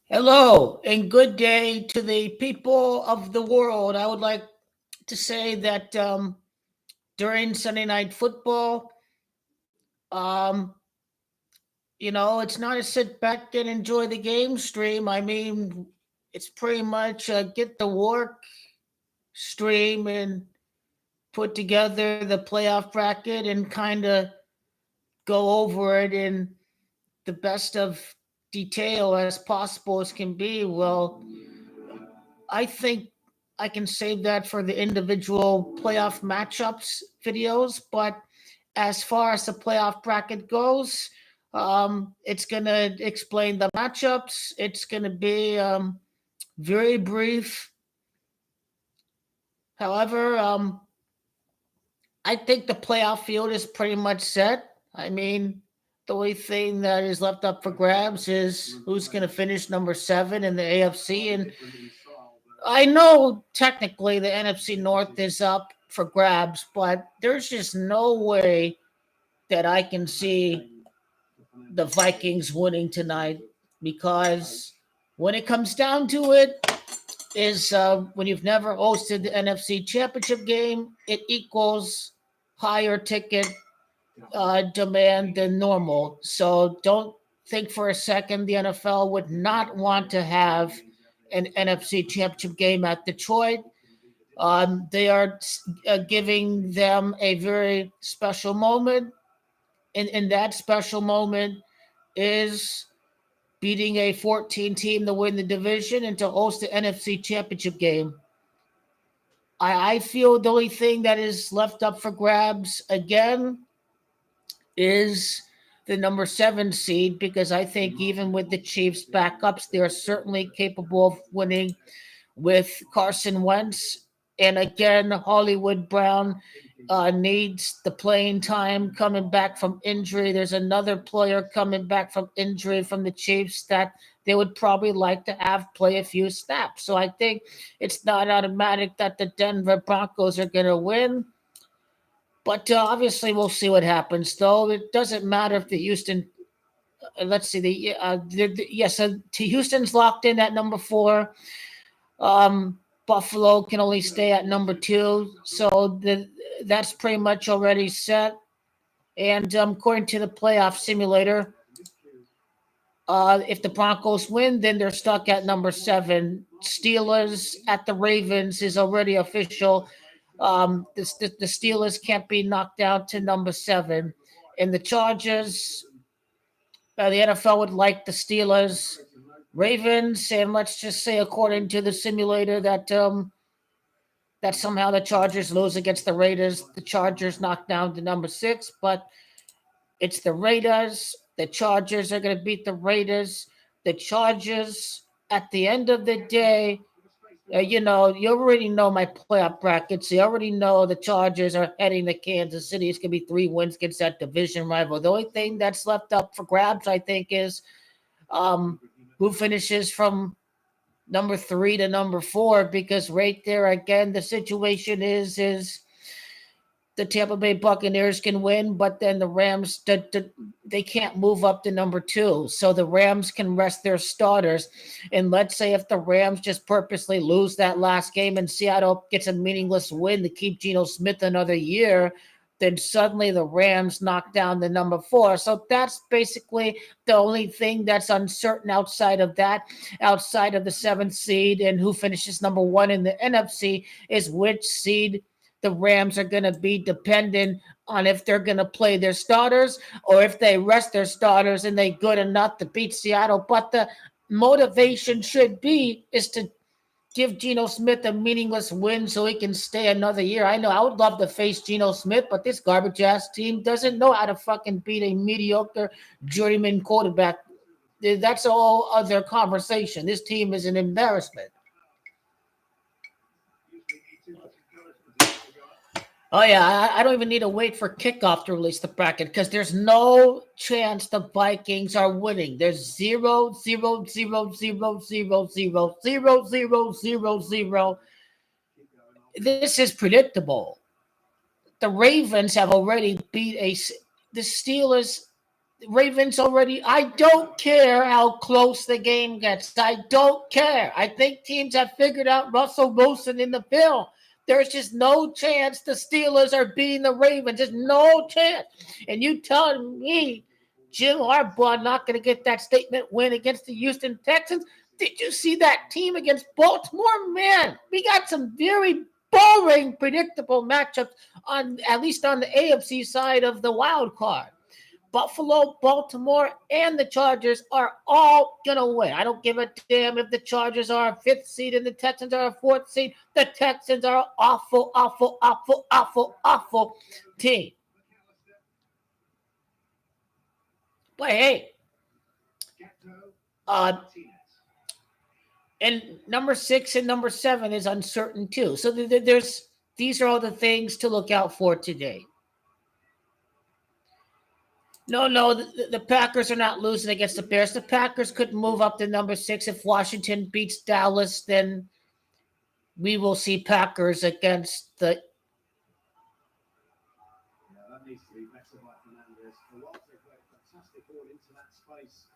Hello and good day to the people of the world. I would like to say that during Sunday Night Football, um, it's not a sit back and enjoy the game stream. I mean, it's pretty much get the work stream and put together the playoff bracket and kind of go over it in the best of detail as possible as can be. Well, I think I can save that for the individual playoff matchups videos. But as far as the playoff bracket goes, it's going to explain the matchups. It's going to be very brief. However, I think the playoff field is pretty much set. I mean, the only thing that is left up for grabs is who's going to finish number 7 in the AFC. And I know technically the NFC North is up for grabs, but there's just no way that I can see the Vikings winning tonight because when it comes down to it, is when you've never hosted the NFC Championship game, it equals higher ticket demand than normal. So don't think for a second the NFL would not want to have an NFC Championship game at Detroit. They are giving them a very special moment, and that special moment is beating a 14 team to win the division and to host the NFC Championship game. I feel the only thing that is left up for grabs again is the number 7 seed because I think even with the Chiefs backups, they are certainly capable of winning with Carson Wentz. And again, Hollywood Brown needs the playing time coming back from injury. There's another player coming back from injury from the Chiefs that they would probably like to have play a few snaps. So I think it's not automatic that the Denver Broncos are going to win. But obviously, we'll see what happens. Though it doesn't matter if the Houston, let's see, yes, to Houston's locked in at number 4. Buffalo can only stay at number 2, so that's pretty much already set. And according to the playoff simulator, if the Broncos win, then they're stuck at number 7. Steelers at the Ravens is already official. The Steelers can't be knocked down to number 7. And the Chargers, the NFL would like the Steelers, Ravens, and let's just say, according to the simulator, that somehow the Chargers lose against the Raiders. The Chargers knock down to number 6, but it's the Raiders. The Chargers are going to beat the Raiders. The Chargers, at the end of the day, you already know my playoff brackets. You already know the Chargers are heading to Kansas City. It's going to be 3 wins against that division rival. The only thing that's left up for grabs, I think, is who finishes from number 3 to number 4, because right there again the situation is the Tampa Bay Buccaneers can win, but then the Rams they can't move up to number 2, so the Rams can rest their starters. And let's say if the Rams just purposely lose that last game and Seattle gets a meaningless win to keep Geno Smith another year, then suddenly the Rams knock down the number 4. So that's basically the only thing that's uncertain outside of that, outside of the 7th seed and who finishes number 1 in the NFC, is which seed the Rams are going to be dependent on if they're going to play their starters or if they rest their starters and they good enough to beat Seattle. But the motivation should be is to give Geno Smith a meaningless win so he can stay another year. I know I would love to face Geno Smith, but this garbage ass team doesn't know how to fucking beat a mediocre journeyman quarterback. That's all other conversation. This team is an embarrassment. Oh yeah, I don't even need to wait for kickoff to release the bracket because there's no chance the Vikings are winning. There's 0, 0, 0, 0, 0, 0, 0, 0, 0, 0. This is predictable. The Ravens have already beat the Steelers Ravens already. I don't care how close the game gets. I don't care. I think teams have figured out Russell Wilson in the film. There's just no chance the Steelers are beating the Ravens. There's no chance. And you telling me Jim Harbaugh not going to get that statement win against the Houston Texans? Did you see that team against Baltimore? Man, we got some very boring, predictable matchups on at least on the AFC side of the wild card. Buffalo, Baltimore, and the Chargers are all going to win. I don't give a damn if the Chargers are a fifth seed and the Texans are a fourth seed. The Texans are an awful, awful, awful, awful, awful team. But hey, and number 6 and number 7 is uncertain too. So these are all the things to look out for today. No, the Packers are not losing against the Bears. The Packers could move up to number 6 if Washington beats Dallas. Then we will see Packers against the. Yeah, that needs to be better by Fernandez. For once, they played a fantastic ball into that space.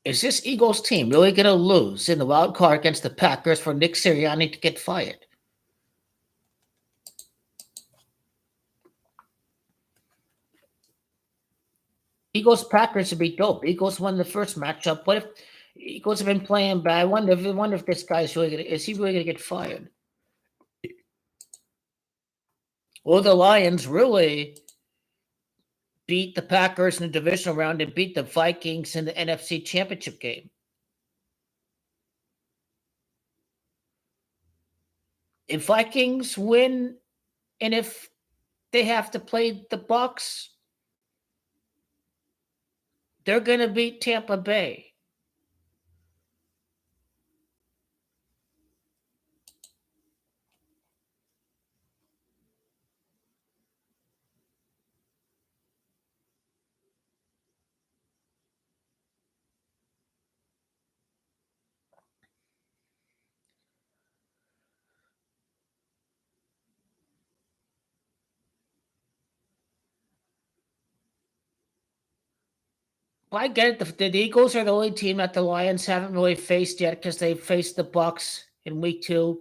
Is this Eagles team really going to lose in the wild card against the Packers for Nick Sirianni to get fired? Eagles Packers would be dope. Eagles won the first matchup. What if Eagles have been playing bad? I wonder if this guy's really is he really gonna get fired? Well, the Lions really beat the Packers in the divisional round and beat the Vikings in the NFC Championship game. If Vikings win, and if they have to play the Bucs, they're going to beat Tampa Bay. Well, I get it. The Eagles are the only team that the Lions haven't really faced yet because they faced the Bucs in week 2.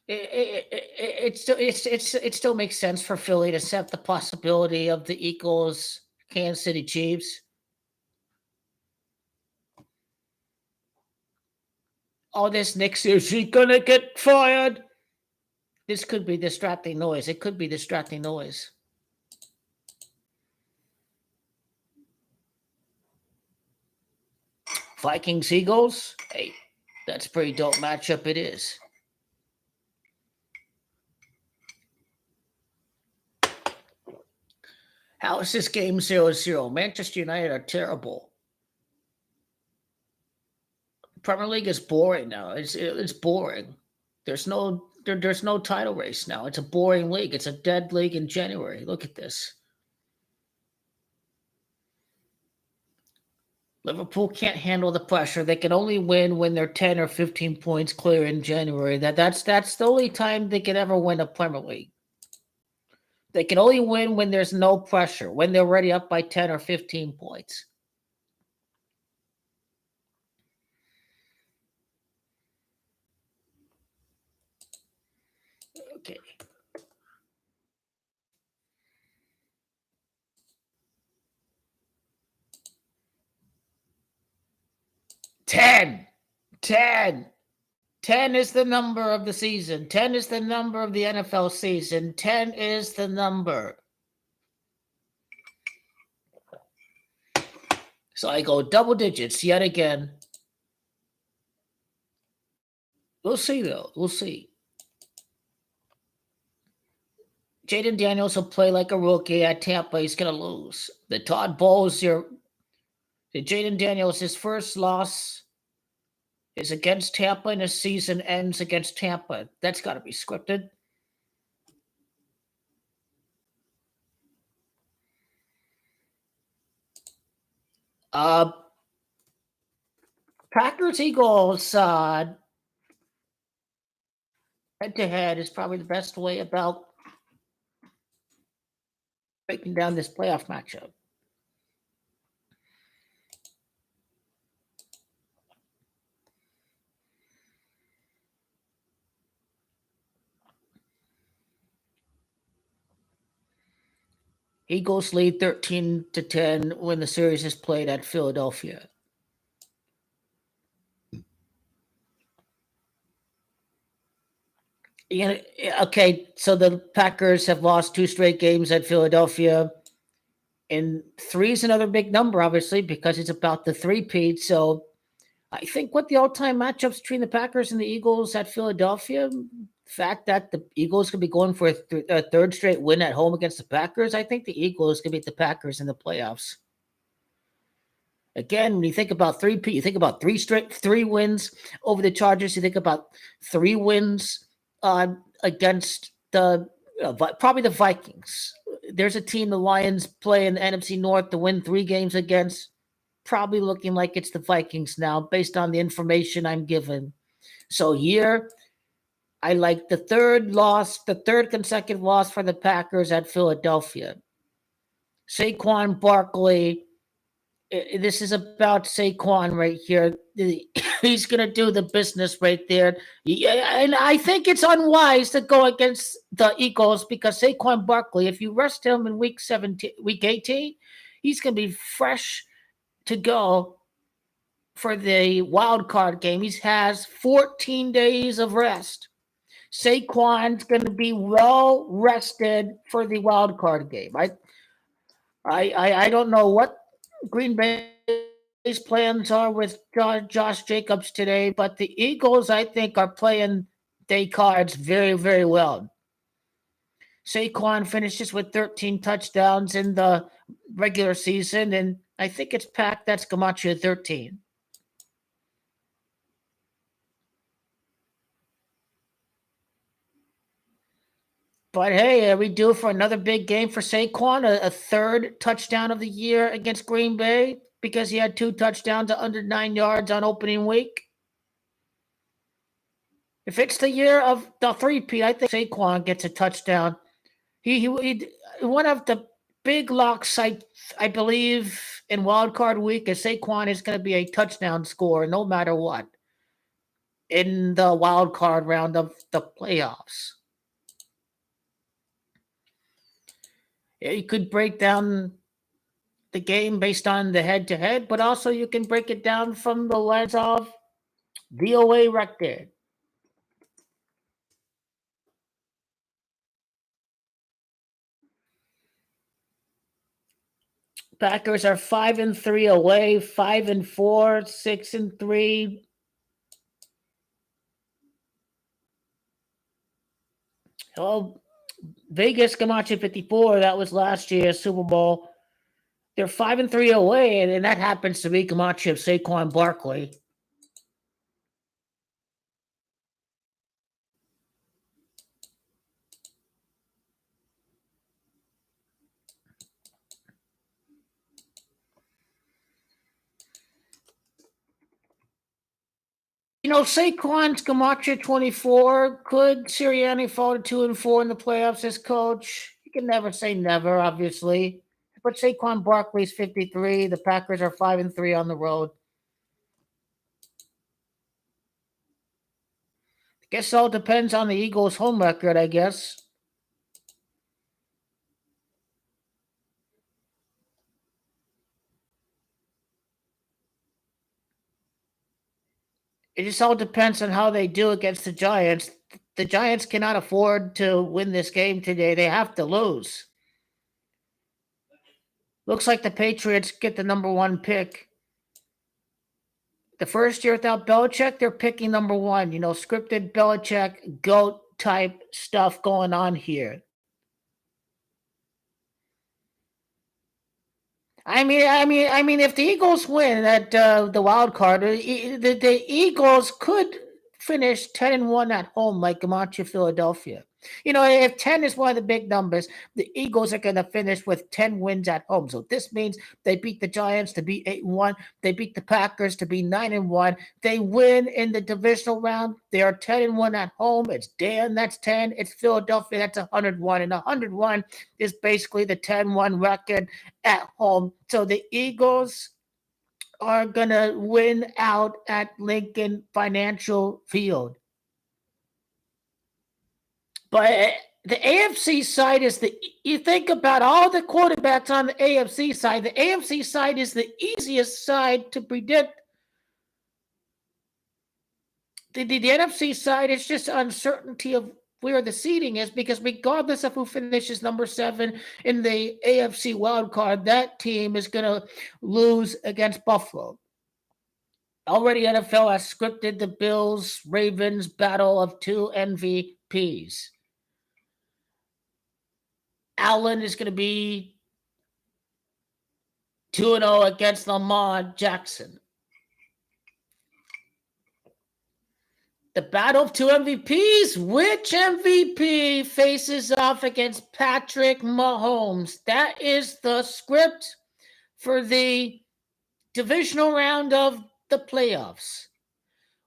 It still makes sense for Philly to set the possibility of the Eagles, Kansas City Chiefs. All this Nick, is he gonna get fired? This could be distracting noise. It could be distracting noise. Vikings Eagles. Hey, that's a pretty dope matchup. It is. How is this game 0-0? Manchester United are terrible. Premier League is boring now. It's boring. There's no title race now. It's a boring league. It's a dead league in January. Look at this. Liverpool can't handle the pressure. They can only win when they're 10 or 15 points clear in January. That's the only time they can ever win a Premier League. They can only win when there's no pressure, when they're already up by 10 or 15 points. Okay. Ten is the number of the season. 10 is the number of the NFL season. 10 is the number. So I go double digits yet again. We'll see, though. We'll see. Jaden Daniels will play like a rookie at Tampa. He's going to lose. The Todd Bowles here. The Jaden Daniels, his first loss is against Tampa, and his season ends against Tampa. That's got to be scripted. Packers Eagles head to head is probably the best way about breaking down this playoff matchup. Eagles lead 13-10 when the series is played at Philadelphia. Okay, so the Packers have lost 2 straight games at Philadelphia. And 3 is another big number, obviously, because it's about the 3-peat. So I think what the all-time matchups between the Packers and the Eagles at Philadelphia, the fact that the Eagles could be going for a third straight win at home against the Packers, I think the Eagles could beat the Packers in the playoffs. Again, when you think about 3-peat, you think about 3 wins over the Chargers. You think about 3 wins against the probably the Vikings. There's a team the Lions play in the NFC North to win 3 games against. Probably looking like it's the Vikings now, based on the information I'm given. So here, I like the third consecutive loss for the Packers at Philadelphia. Saquon Barkley. This is about Saquon right here. He's going to do the business right there. And I think it's unwise to go against the Eagles because Saquon Barkley, if you rest him in week 18, he's going to be fresh to go for the wild card game. He has 14 days of rest. Saquon's going to be well rested for the wild card game. I don't know what Green Bay's plans are with Josh Jacobs today, but the Eagles, I think, are playing their cards very, very well. Saquon finishes with 13 touchdowns in the regular season, and I think it's Pack that's Camacho 13. But hey, are we due for another big game for Saquon? A third touchdown of the year against Green Bay because he had 2 touchdowns at under 9 yards on opening week? If it's the year of the 3-peat, I think Saquon gets a touchdown. He one of the big locks, I believe, in Wild Card Week is Saquon is going to be a touchdown scorer no matter what in the wild card round of the playoffs. You could break down the game based on the head-to-head, but also you can break it down from the lens of VOA record. Packers are 5-3 away, 5-4, 6-3. Well, Vegas Camacho 54. That was last year's Super Bowl. They're 5-3 away, and that happens to be Camacho Saquon Barkley. Saquon's Camacho 24. Could Sirianni fall to 2-4 in the playoffs as coach? You can never say never, obviously. But Saquon Barkley's 53. The Packers are 5-3 on the road. I guess all depends on the Eagles' home record, I guess. It just all depends on how they do against the Giants. The Giants cannot afford to win this game today. They have to lose. Looks like the Patriots get the number 1 pick. The first year without Belichick, they're picking number 1. Scripted Belichick, GOAT type stuff going on here. I mean, if the Eagles win at the wild card, the Eagles could finish 10-1 at home, like Camacho, Philadelphia. If 10 is one of the big numbers, the Eagles are going to finish with 10 wins at home. So this means they beat the Giants to be 8-1. They beat the Packers to be 9-1. They win in the divisional round. They are 10-1 at home. It's Dan, that's 10. It's Philadelphia, that's 101. And 101 is basically the 10-1 record at home. So the Eagles are going to win out at Lincoln Financial Field. But the AFC side is you think about all the quarterbacks on the AFC side, the AFC side is the easiest side to predict. The NFC side is just uncertainty of where the seeding is, because regardless of who finishes number 7 in the AFC wildcard, that team is going to lose against Buffalo. Already NFL has scripted the Bills-Ravens battle of 2 MVPs. Allen is going to be 2-0 against Lamar Jackson. The battle of 2 MVPs. Which MVP faces off against Patrick Mahomes? That is the script for the divisional round of the playoffs.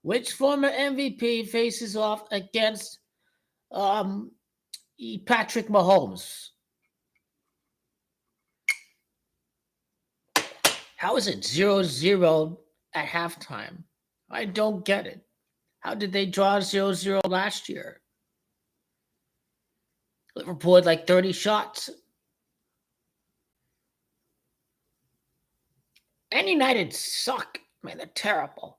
Which former MVP faces off against Patrick Mahomes? How is it 0-0 at halftime? I don't get it. How did they draw 0-0 last year? Liverpool had like 30 shots. And United suck. Man, they're terrible.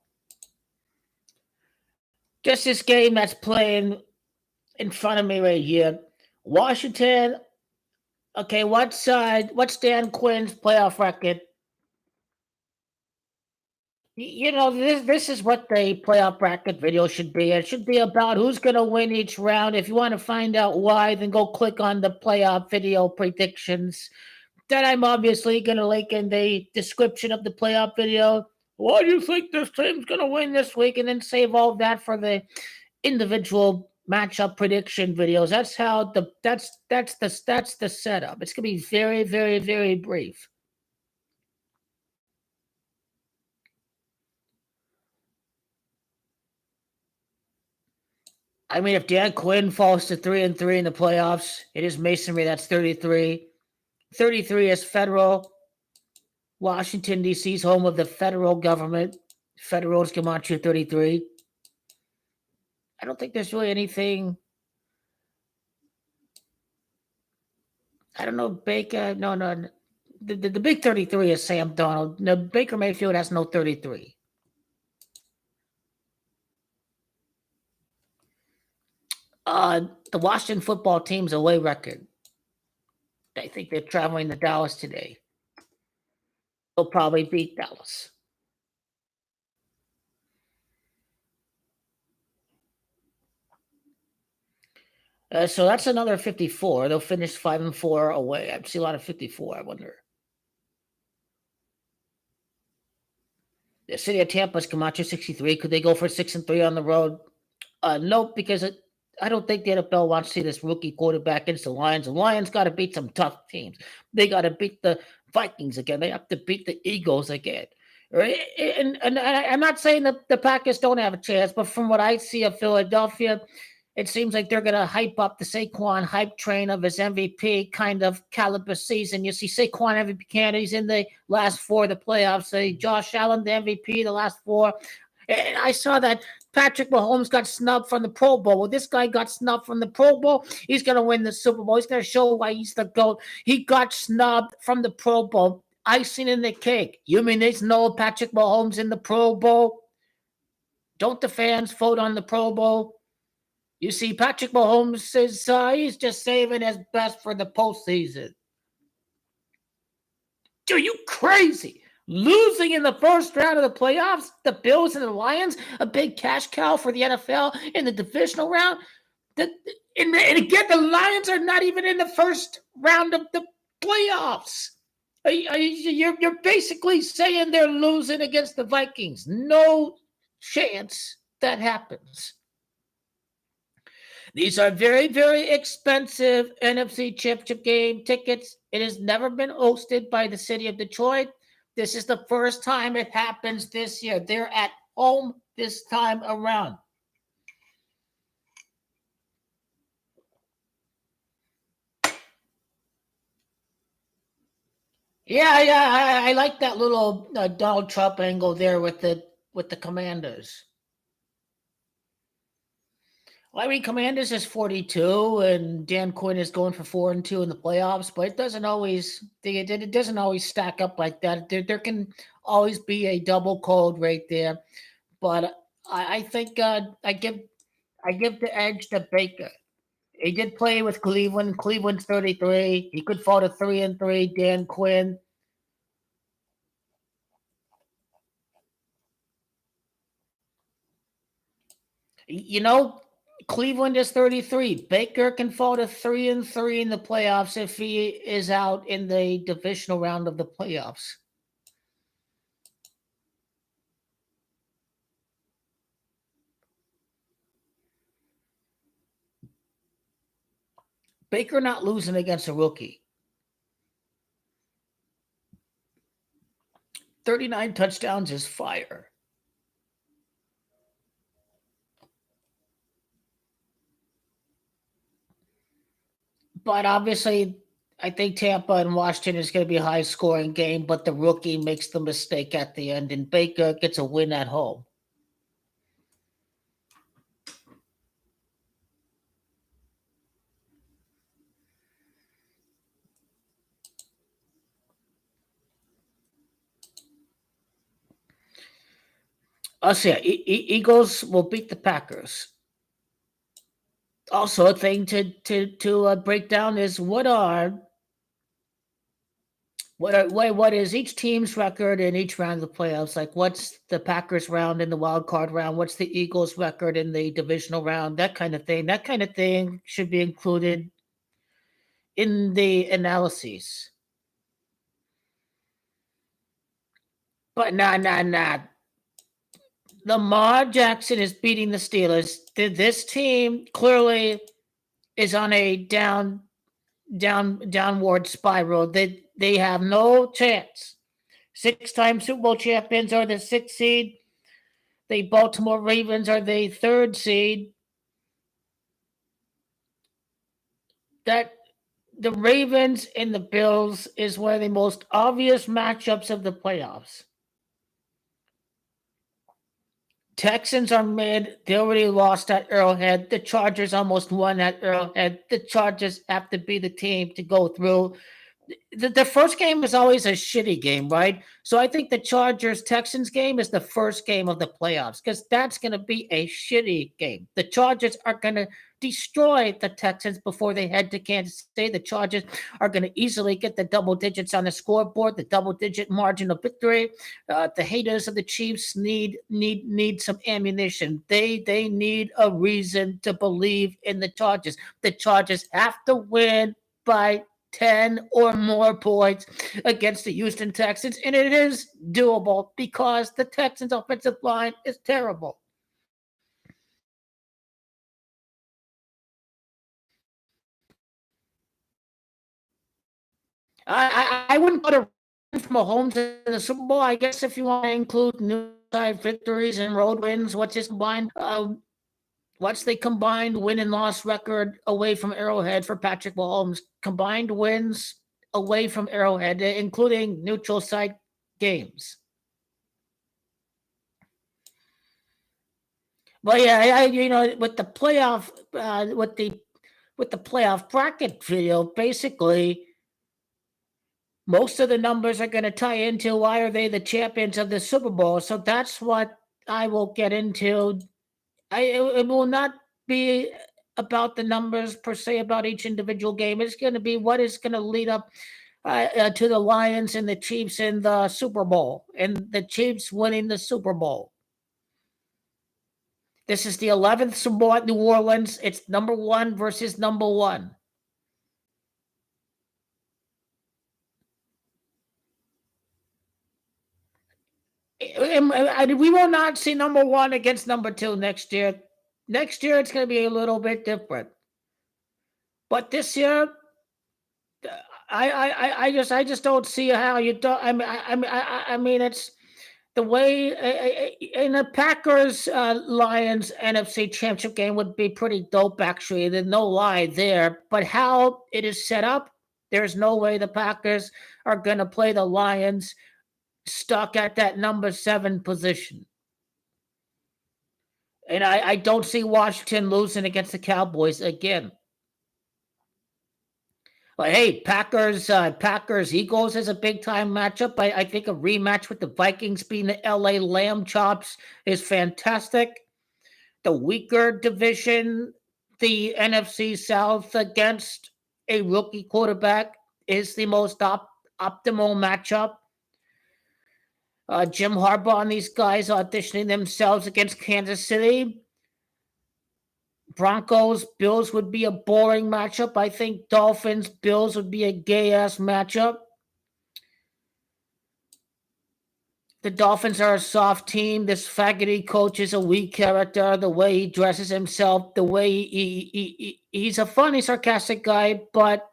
Just this game that's playing in front of me right here. Washington. Okay, what's Dan Quinn's playoff record? This is what the playoff bracket video should be. It should be about who's going to win each round. If you want to find out why, then go click on the playoff video predictions that I'm obviously going to link in the description of the playoff video. Why do you think this team's going to win this week? And then save all of that for the individual matchup prediction videos. That's how that's the setup. It's going to be very, very, very brief. I mean, if Dan Quinn falls to 3-3 in the playoffs, it is masonry. That's 33. 33 is federal. Washington, D.C. is home of the federal government. Federal is Gematria 33. I don't think there's really anything. I don't know, Baker. No. The big 33 is Sam Darnold. No, Baker Mayfield has no 33. The Washington football team's away record. I think they're traveling to Dallas today. They'll probably beat Dallas. So that's another 54. They'll finish 5-4 away. I see a lot of 54. I wonder. The city of Tampa's Camacho 63. Could they go for 6-3 on the road? Nope, because I don't think the NFL wants to see this rookie quarterback against the Lions. The Lions got to beat some tough teams. They got to beat the Vikings again. They have to beat the Eagles again. Right? And I'm not saying that the Packers don't have a chance, but from what I see of Philadelphia, it seems like they're going to hype up the Saquon hype train of his MVP kind of caliber season. You see Saquon MVP candidate, he's in the last 4 of the playoffs. Josh Allen, the MVP, the last 4. And I saw that Patrick Mahomes got snubbed from the Pro Bowl. Well, this guy got snubbed from the Pro Bowl. He's going to win the Super Bowl. He's going to show why he's the GOAT. He got snubbed from the Pro Bowl. Icing in the cake. You mean there's no Patrick Mahomes in the Pro Bowl? Don't the fans vote on the Pro Bowl? You see, Patrick Mahomes says he's just saving his best for the postseason. Are you crazy? Losing in the first round of the playoffs, the Bills and the Lions, a big cash cow for the NFL in the divisional round. And again, the Lions are not even in the first round of the playoffs. You're basically saying they're losing against the Vikings. No chance that happens. These are very, very expensive NFC Championship game tickets. It has never been hosted by the city of Detroit. This is the first time it happens this year. They're at home this time around. Yeah, I like that little Donald Trump angle there with the Commanders. Well, I mean, Commanders is 42, and Dan Quinn is going for 4-2 in the playoffs, but it doesn't always stack up like that. There can always be a double cold right there, but I think I give the edge to Baker. He did play with Cleveland. Cleveland's 33. He could fall to 3-3. Dan Quinn. You know, Cleveland is 33. Baker can fall to 3-3 in the playoffs if he is out in the divisional round of the playoffs. Baker not losing against a rookie. 39 touchdowns is fire. But obviously, I think Tampa and Washington is going to be a high scoring game, but the rookie makes the mistake at the end, and Baker gets a win at home. Us, yeah, Eagles will beat the Packers. Also, a thing to break down is what is each team's record in each round of the playoffs? Like, what's the Packers round in the wild card round? What's the Eagles record in the divisional round? That kind of thing. That kind of thing should be included in the analyses. But nah. Lamar Jackson is beating the Steelers. This team clearly is on a downward spiral. They have no chance. 6-time Super Bowl champions are the 6th seed. The Baltimore Ravens are the 3rd seed. That the Ravens and the Bills is one of the most obvious matchups of the playoffs. Texans are mid. They already lost at Arrowhead. The Chargers almost won at Arrowhead. The Chargers have to be the team to go through. The first game is always a shitty game, right? So I think the Chargers Texans game is the first game of the playoffs because that's going to be a shitty game. The Chargers are going to destroy the Texans before they head to Kansas City. The Chargers are going to easily get the double digits on the scoreboard, the double digit margin of victory. The haters of the Chiefs need some ammunition. They need a reason to believe in the Chargers. The Chargers have to win by 10 or more points against the Houston Texans, and it is doable because the Texans' offensive line is terrible. I wouldn't put a from Mahomes in the Super Bowl. I guess if you want to include new side victories and road wins, what's the combined win and loss record away from Arrowhead for Patrick Mahomes? Combined wins away from Arrowhead, including neutral site games. Well, yeah, with the playoff, with the playoff bracket video, basically, most of the numbers are going to tie into why are they the champions of the Super Bowl. So that's what I will get into. It will not be about the numbers per se about each individual game. It's going to be what is going to lead up to the Lions and the Chiefs in the Super Bowl and the Chiefs winning the Super Bowl. This is the 11th Super Bowl at New Orleans. It's number 1 versus number 1. We will not see number 1 against number 2 next year. Next year, it's going to be a little bit different. But this year, I just don't see how you don't. I mean, it's the way in the Packers Lions NFC Championship game would be pretty dope. Actually, there's no lie there. But how it is set up, there's no way the Packers are going to play the Lions stuck at that number 7 position. And I don't see Washington losing against the Cowboys again. But hey, Packers Eagles is a big time matchup. I think a rematch with the Vikings being the LA Lamb Chops is fantastic. The weaker division, the NFC South against a rookie quarterback, is the most optimal matchup. Jim Harbaugh and these guys auditioning themselves against Kansas City. Broncos, Bills would be a boring matchup. I think Dolphins, Bills would be a gay ass matchup. The Dolphins are a soft team. This faggoty coach is a weak character. The way he dresses himself, the way he's a funny, sarcastic guy, but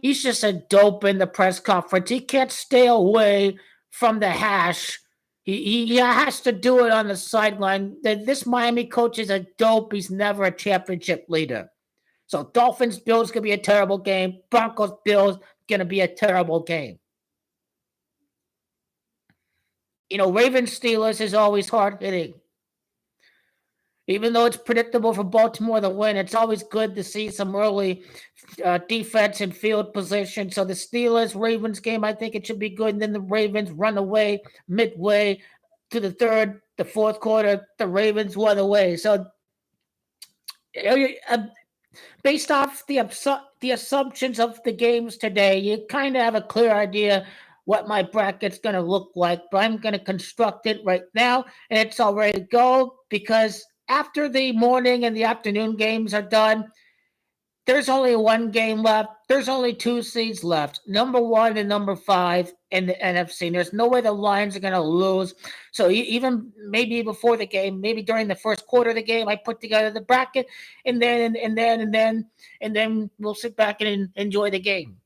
he's just a dope in the press conference. He can't stay away from the hash. He has to do it on the sideline. This Miami coach is a dope. He's never a championship leader. So Dolphins, Bills going to be a terrible game. Broncos, Bills going to be a terrible game. Ravens, Steelers is always hard hitting. Even though it's predictable for Baltimore to win, it's always good to see some early defense and field position. So the Steelers-Ravens game, I think it should be good. And then the Ravens run away midway to the fourth quarter. The Ravens won away. So based off the assumptions of the games today, you kind of have a clear idea what my bracket's going to look like. But I'm going to construct it right now, and it's all ready to go because after the morning and the afternoon games are done, there's only one game left. There's only 2 seeds left, number 1 and number 5 in the NFC. There's no way the Lions are going to lose. So even maybe before the game, maybe during the first quarter of the game, I put together the bracket, and then we'll sit back and enjoy the game.